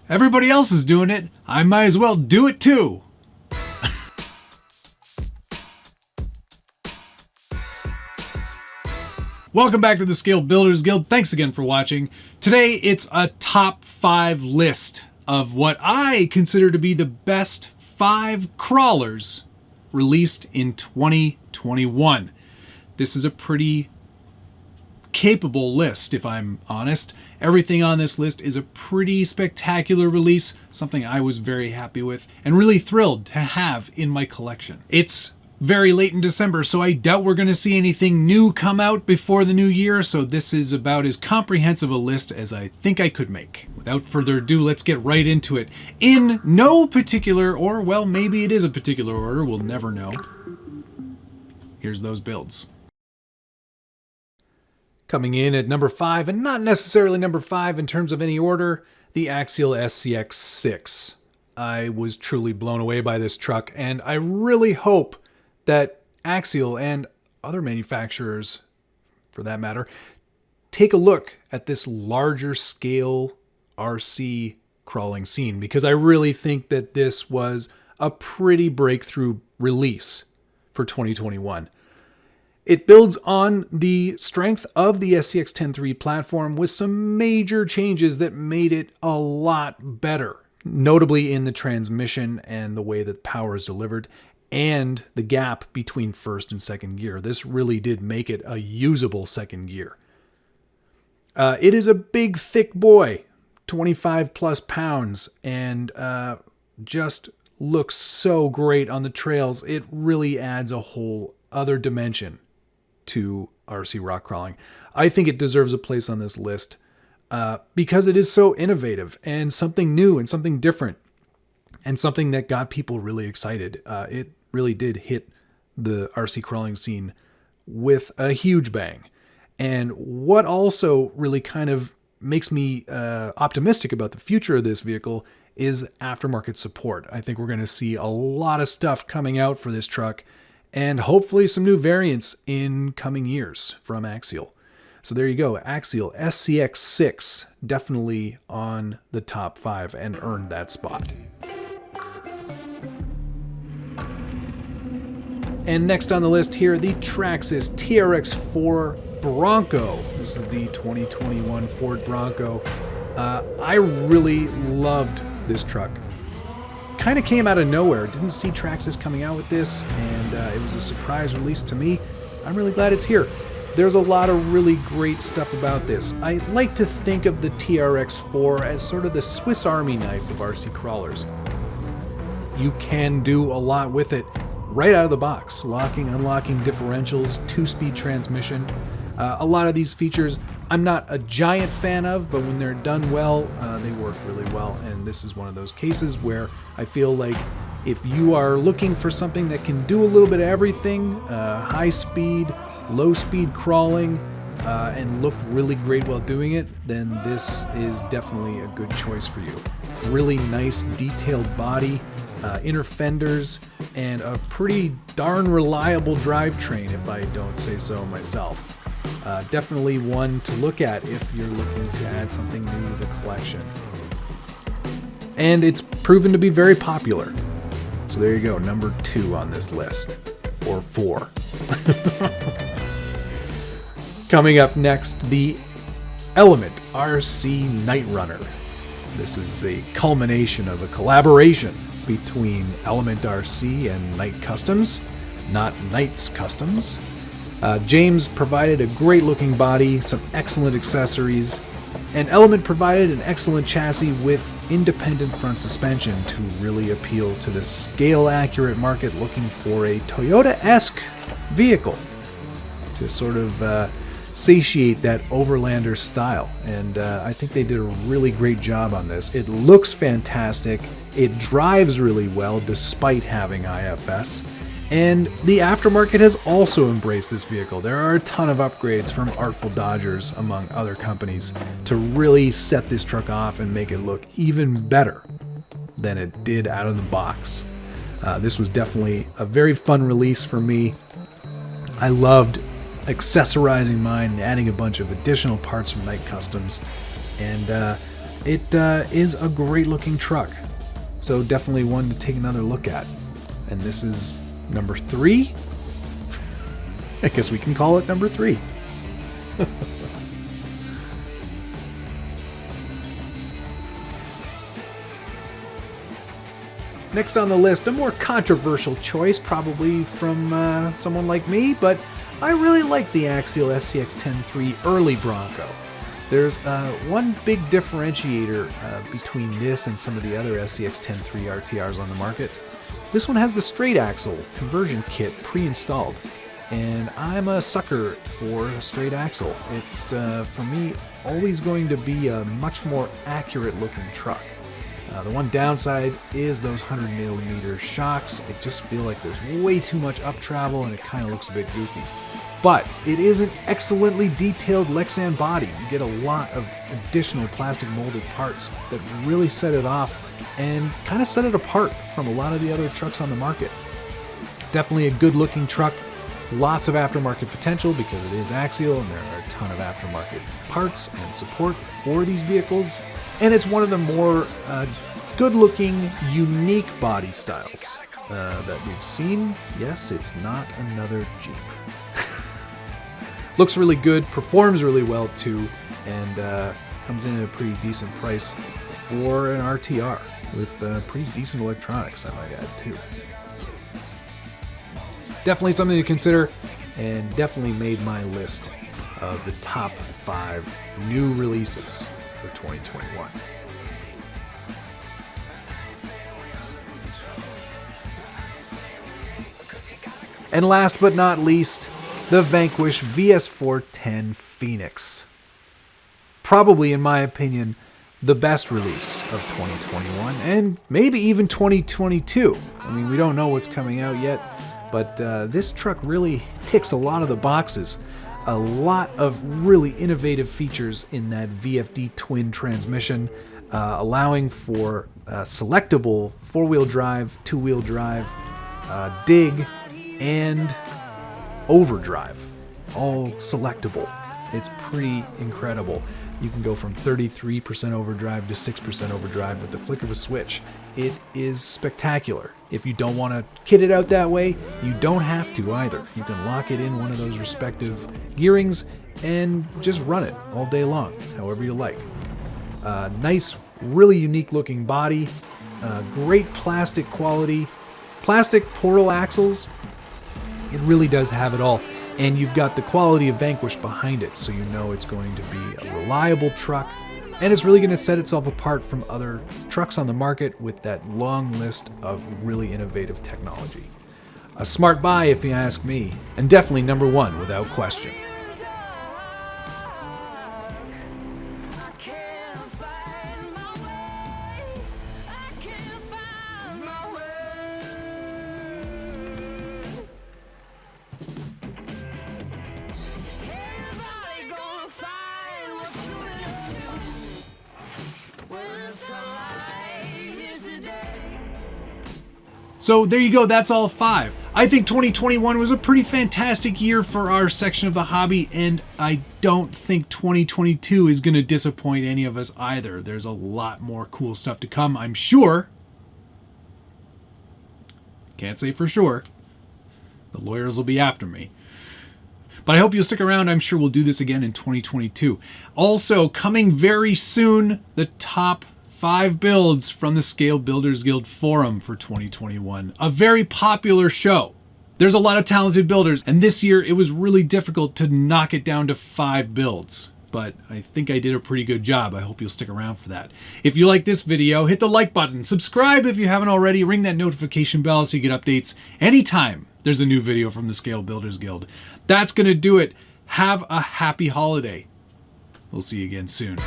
Everybody else is doing it. I might as well do it too. Welcome back to the Scale Builders Guild. Thanks again for watching. Today it's a top 5 list of what I consider to be the best 5 crawlers released in 2021. This is a pretty capable list, if I'm honest. Everything on this list is a pretty spectacular release, something I was very happy with and really thrilled to have in my collection. It's very late in December, so I doubt we're going to see anything new come out before the new year, so this is about as comprehensive a list as I think I could make. Without further ado, let's get right into it. In no particular, or well, maybe it is a particular order, we'll never know. Here's those builds. Coming in at number 5, and not necessarily number 5 in terms of any order, the Axial SCX6. I was truly blown away by this truck, and I really hope that Axial and other manufacturers, for that matter, take a look at this larger scale RC crawling scene, because I really think that this was a pretty breakthrough release for 2021. It builds on the strength of the SCX103 platform with some major changes that made it a lot better, notably in the transmission and the way that power is delivered, and the gap between first and second gear. This really did make it a usable second gear. It is a big, thick boy, 25 plus pounds, and just looks so great on the trails. It really adds a whole other dimension to RC rock crawling. I think it deserves a place on this list because it is so innovative and something new and something different and something that got people really excited. It really did hit the RC crawling scene with a huge bang. And what also really kind of makes me optimistic about the future of this vehicle is aftermarket support. I think we're going to see a lot of stuff coming out for this truck, and hopefully some new variants in coming years from Axial. So there you go, Axial SCX6, definitely on the top 5 and earned that spot. And next on the list here, the Traxxas TRX4 Bronco. This is the 2021 Ford Bronco. I really loved this truck. Kind of came out of nowhere. Didn't see Traxxas coming out with this, and it was a surprise release to me. I'm really glad it's here. There's a lot of really great stuff about this. I like to think of the TRX4 as sort of the Swiss Army knife of RC crawlers. You can do a lot with it right out of the box. Locking, unlocking differentials, 2-speed transmission. A lot of these features I'm not a giant fan of, but when they're done well, they work really well. And this is one of those cases where I feel like if you are looking for something that can do a little bit of everything, high speed, low speed crawling, and look really great while doing it, then this is definitely a good choice for you. Really nice detailed body, inner fenders, and a pretty darn reliable drivetrain, if I don't say so myself. Definitely one to look at if you're looking to add something new to the collection. And it's proven to be very popular. So there you go, number 2 on this list. Or 4. Coming up next, the Element RC KnightRunner. This is a culmination of a collaboration between Element RC and Knight Customs, not Knight's Customs. James provided a great looking body, some excellent accessories, and Element provided an excellent chassis with independent front suspension to really appeal to the scale accurate market looking for a Toyota-esque vehicle to sort of satiate that overlander style. And I think they did a really great job on this. It looks fantastic, it drives really well despite having IFS. And the aftermarket has also embraced this vehicle. There are a ton of upgrades from Artful Dodgers, among other companies, to really set this truck off and make it look even better than it did out of the box. This was definitely a very fun release for me. I loved accessorizing mine and adding a bunch of additional parts from Knight Customs. And it is a great looking truck. So definitely one to take another look at. And this is number 3. I guess we can call it number 3. Next on the list, a more controversial choice, probably from someone like me, but I really like the Axial SCX103 early Bronco. There's one big differentiator between this and some of the other SCX103 RTRs on the market. This one has the straight axle conversion kit pre-installed, and I'm a sucker for a straight axle. It's, for me, always going to be a much more accurate looking truck. The one downside is those 100mm shocks. I just feel like there's way too much up travel and it kind of looks a bit goofy. But it is an excellently detailed Lexan body. You get a lot of additional plastic molded parts that really set it off and kind of set it apart from a lot of the other trucks on the market. Definitely a good looking truck. Lots of aftermarket potential because it is Axial and there are a ton of aftermarket parts and support for these vehicles. And it's one of the more good-looking, unique body styles that we've seen. Yes, it's not another Jeep. Looks really good, performs really well too, and comes in at a pretty decent price for an RTR with pretty decent electronics, I might add too. Definitely something to consider, and definitely made my list of the top 5 new releases for 2021. And last but not least, the Vanquish VS410 Phoenix. Probably, in my opinion, the best release of 2021, and maybe even 2022. I mean, we don't know what's coming out yet, but this truck really ticks a lot of the boxes. A lot of really innovative features in that VFD twin transmission, allowing for selectable 4-wheel drive, 2-wheel drive, dig, and overdrive. All selectable. It's pretty incredible. You can go from 33% overdrive to 6% overdrive with the flick of a switch. It is spectacular. If you don't want to kit it out that way, you don't have to either. You can lock it in one of those respective gearings and just run it all day long, however you like. Nice, really unique looking body, great plastic quality, plastic portal axles. It really does have it all. And you've got the quality of Vanquish behind it, so you know it's going to be a reliable truck, and it's really going to set itself apart from other trucks on the market with that long list of really innovative technology. A smart buy if you ask me, and definitely number 1 without question. So there you go, that's all 5. I think 2021 was a pretty fantastic year for our section of the hobby, and I don't think 2022 is going to disappoint any of us either. There's a lot more cool stuff to come, I'm sure. Can't say for sure. The lawyers will be after me. But I hope you'll stick around. I'm sure we'll do this again in 2022. Also, coming very soon, the top 5 builds from the Scale Builders Guild forum for 2021. A very popular show. There's a lot of talented builders, and this year it was really difficult to knock it down to 5 builds. But I think I did a pretty good job. I hope you'll stick around for that. If you like this video, hit the like button. Subscribe if you haven't already. Ring that notification bell so you get updates anytime there's a new video from the Scale Builders Guild. That's going to do it. Have a happy holiday. We'll see you again soon.